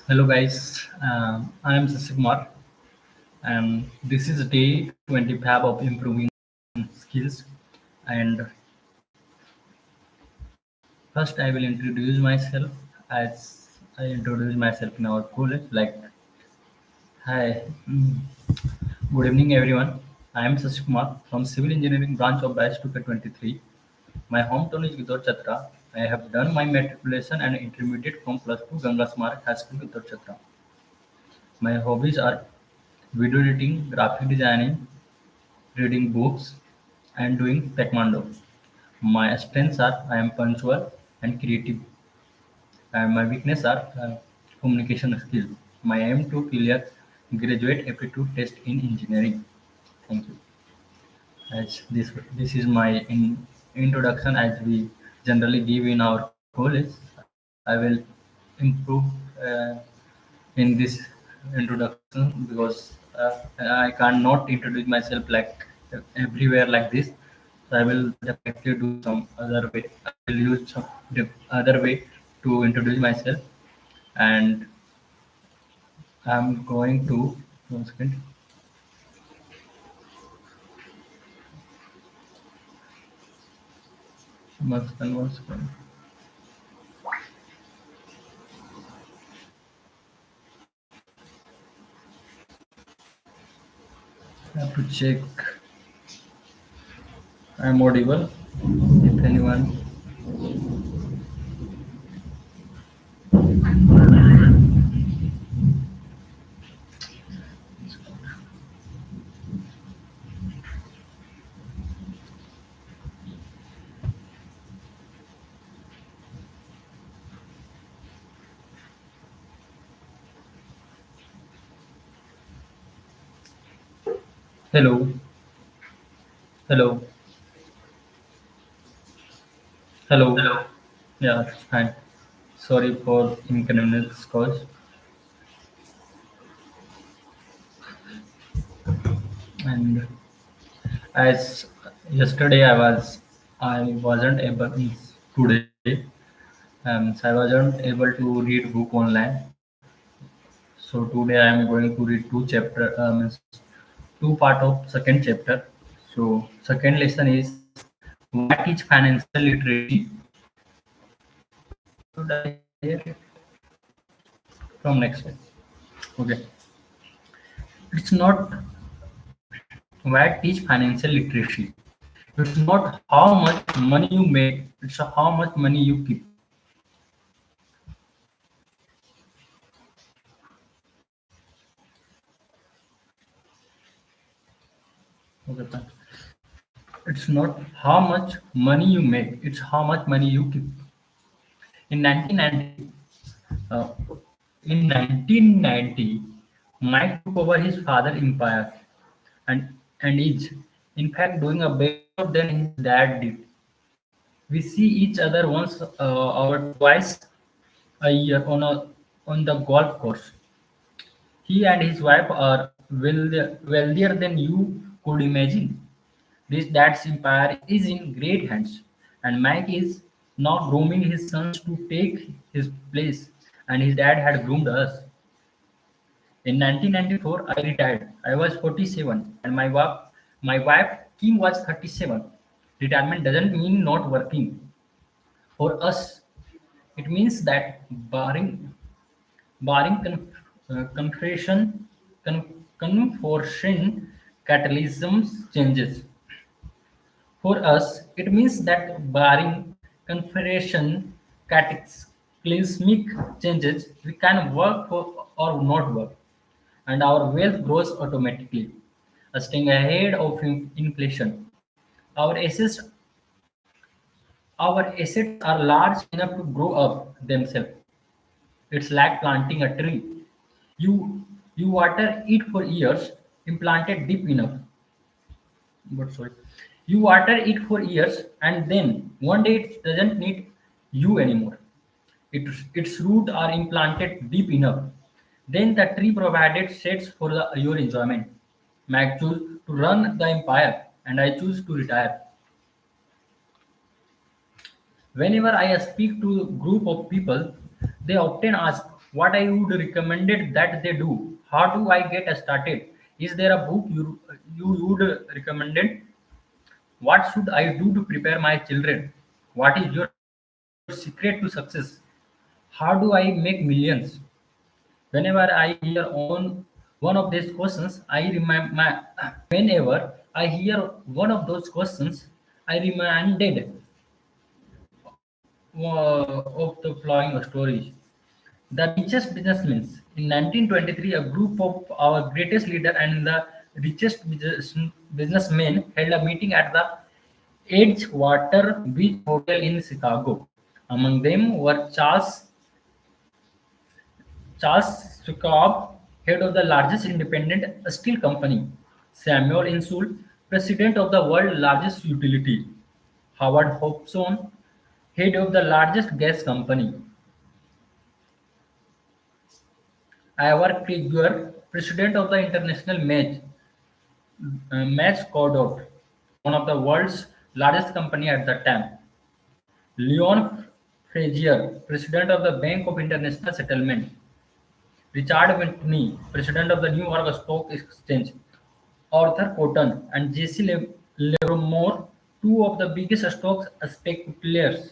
Hello guys, I am Sasikumar and this is day 25 of improving skills. And first I will introduce myself as I introduce myself in our college. Hi, good evening everyone. I am Sasikumar from Civil Engineering branch of batch 2K23. My hometown is Vidor Chatra. I have done my matriculation and intermediate from plus 2 Ganga Smarak High School Vidor Chatra. My hobbies are video editing, graphic designing, reading books, and doing taekwondo. My strengths are I am punctual and creative, and my weakness are communication skills. My aim to clear graduate aptitude test in engineering. Thank you. As this is my introduction as we generally give in our college. I will improve uh, in this introduction because I cannot introduce myself like everywhere like this. So I will definitely do some other way. I will use some other way to introduce myself, and I'm going to 1 second. One second. 1 second. I have to check. I'm audible. If anyone. Hello. Hello. Hello. Yeah, fine. Sorry for inconvenience caused. And as yesterday I wasn't able today so I wasn't able to read book online. So today I am going to read two part of second chapter. So second lesson is why teach financial literacy. Should I hear it from next slide? Okay. It's not why teach financial literacy. It's not how much money you make, it's how much money you keep. Okay, fine. It's not how much money you make, it's how much money you keep. In 1990, uh, in 1990, Mike took over his father's empire and is, in fact, doing a better job than his dad did. We see each other once or twice a year on the golf course. He and his wife are wealthier than you could imagine. This dad's empire is in great hands, and Mike is now grooming his sons to take his place, and his dad had groomed us. In 1994, I retired. I was 47, and my wife Kim was 37. Retirement doesn't mean not working. For us, it means that barring conversion catalysm changes. For us, it means that barring configuration cataclysmic changes, we can work for, or not work, and our wealth grows automatically, staying ahead of inflation. Our assets, our assets are large enough to grow up themselves. It's like planting a tree. You you water it for years, implanted deep enough. But sorry, you water it for years, and then one day it doesn't need you anymore. Its roots are implanted deep enough. Then the tree provided shades for your enjoyment. Mac choose to run the empire, and I choose to retire. Whenever I speak to a group of people, they often ask, what I would recommend it that they do. How do I get started? Is there a book you would recommend it? What should I do to prepare my children? What is your secret to success? How do I make millions? Whenever I hear one of these questions, I remind whenever I hear one of those questions, I reminded of the following stories. The richest businessmen in 1923, a group of our greatest leader and the richest businessmen held a meeting at the Edgewater Beach Hotel in Chicago. Among them were Charles Schwab, head of the largest independent steel company; Samuel Insull, president of the world's largest utility; Howard Hobson, head of the largest gas company; Ivar Krieger, president of the International Match Cordot, one of the world's largest company at the time; Leon Frazier, president of the Bank of International Settlement; Richard Whitney, president of the New York Stock Exchange; Arthur Cotton and Jesse Livermore, two of the biggest stock speculators,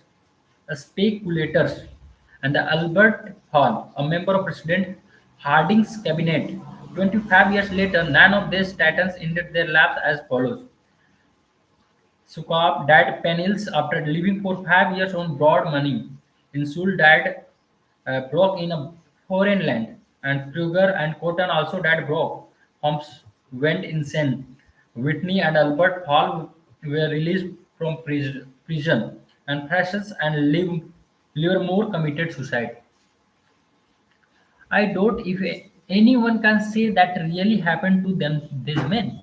and Albert Hall, a member of President Harding's cabinet. 25 years later, none of these titans ended their lives as follows. Sukab died penniless after living for 5 years on broad money. Insul died broke in a foreign land, and Kruger and Cotton also died broke. Holmes went insane. Whitney and Albert Hall were released from prison, and Precious and Livermore committed suicide. I doubt if anyone can say that really happened to them, these men.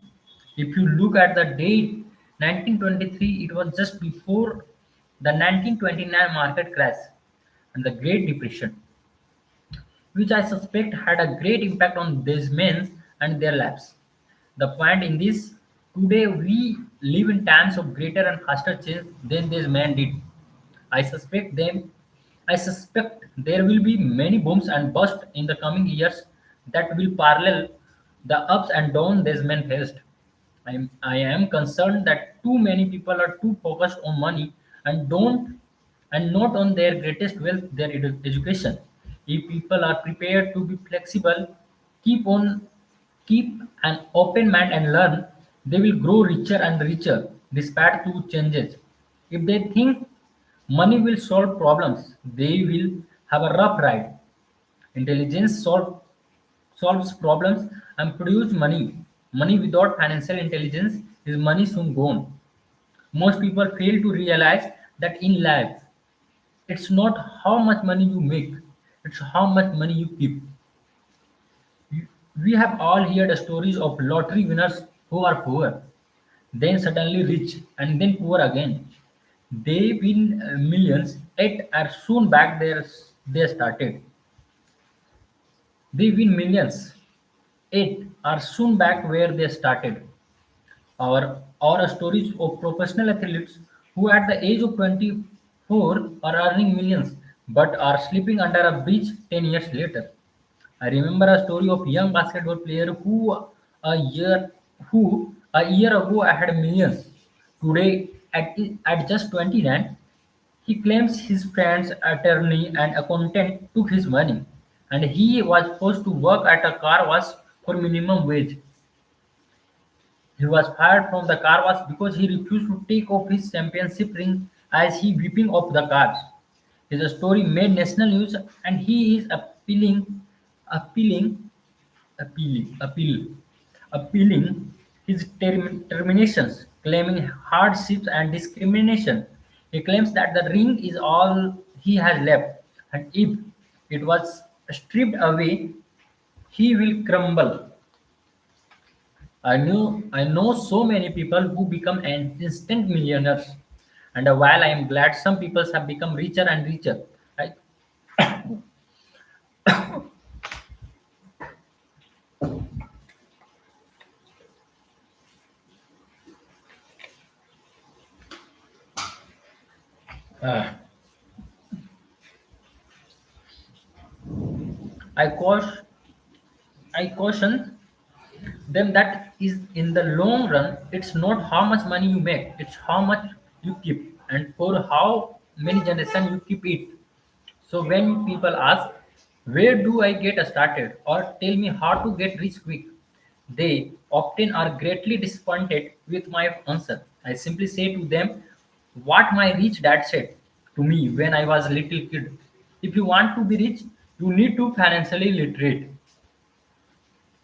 If you look at the date 1923, it was just before the 1929 market crash and the Great Depression, which I suspect had a great impact on these men and their lives. The point in this, today we live in times of greater and faster change than these men did. I suspect them. I suspect there will be many booms and busts in the coming years that will parallel the ups and downs these men faced. I am concerned that too many people are too focused on money and don't and not on their greatest wealth, their education. If people are prepared to be flexible, keep on keep an open mind and learn, they will grow richer and richer despite two changes. If they think money will solve problems, they will have a rough ride. Intelligence solves problems and produces money. Money without financial intelligence is money soon gone. Most people fail to realize that in life, it's not how much money you make, it's how much money you keep. We have all heard stories of lottery winners who are poor, then suddenly rich, and then poor again. They win millions, yet are soon back there they started. They win millions, yet are soon back where they started. Our stories of professional athletes who at the age of 24 are earning millions but are sleeping under a bridge 10 years later. I remember a story of young basketball player a year who a year ago had millions. Today at just 29, he claims his friend's attorney and accountant took his money and he was forced to work at a car wash for minimum wage. He was fired from the car wash because he refused to take off his championship ring as he whipping off the cars. His story made national news and he is appealing, appealing his terminations, claiming hardships and discrimination. He claims that the ring is all he has left, and if it was stripped away, he will crumble. I know so many people who become an instant millionaires, and while I am glad some people have become richer and richer, I, uh, I caution, I caution them that is in the long run, it's not how much money you make, it's how much you keep and for how many generations you keep it. So when people ask, where do I get started or tell me how to get rich quick, they often are greatly disappointed with my answer. I simply say to them what my rich dad said to me when I was a little kid. If you want to be rich, you need to financially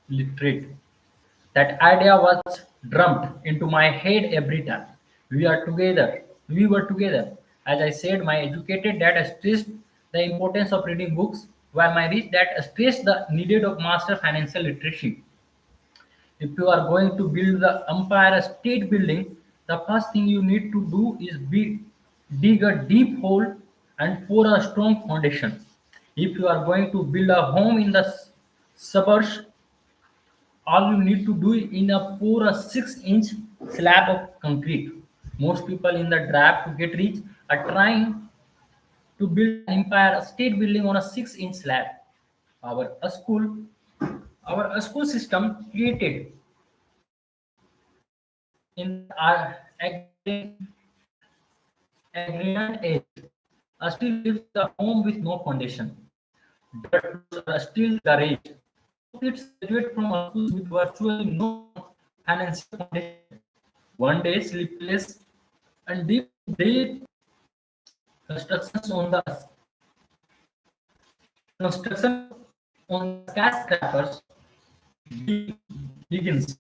literate. That idea was drummed into my head every time. We are together. We were together. As I said, my educated dad stressed the importance of reading books, while my rich dad stressed the need of master financial literacy. If you are going to build the Empire State Building, the first thing you need to do is dig a deep hole and pour a strong foundation. If you are going to build a home in the suburbs, all you need to do in a pour a 6-inch slab of concrete. Most people in the drive to get rich are trying to build an Empire State Building on a 6-inch slab. Our school, our school system created in that our agrarian age still lives the home with no foundation. Dirt roads are still garage. So kids graduate from schools with virtually no financial foundation. One day sleepless and deep constructions on the construction on the skyscrapers begins.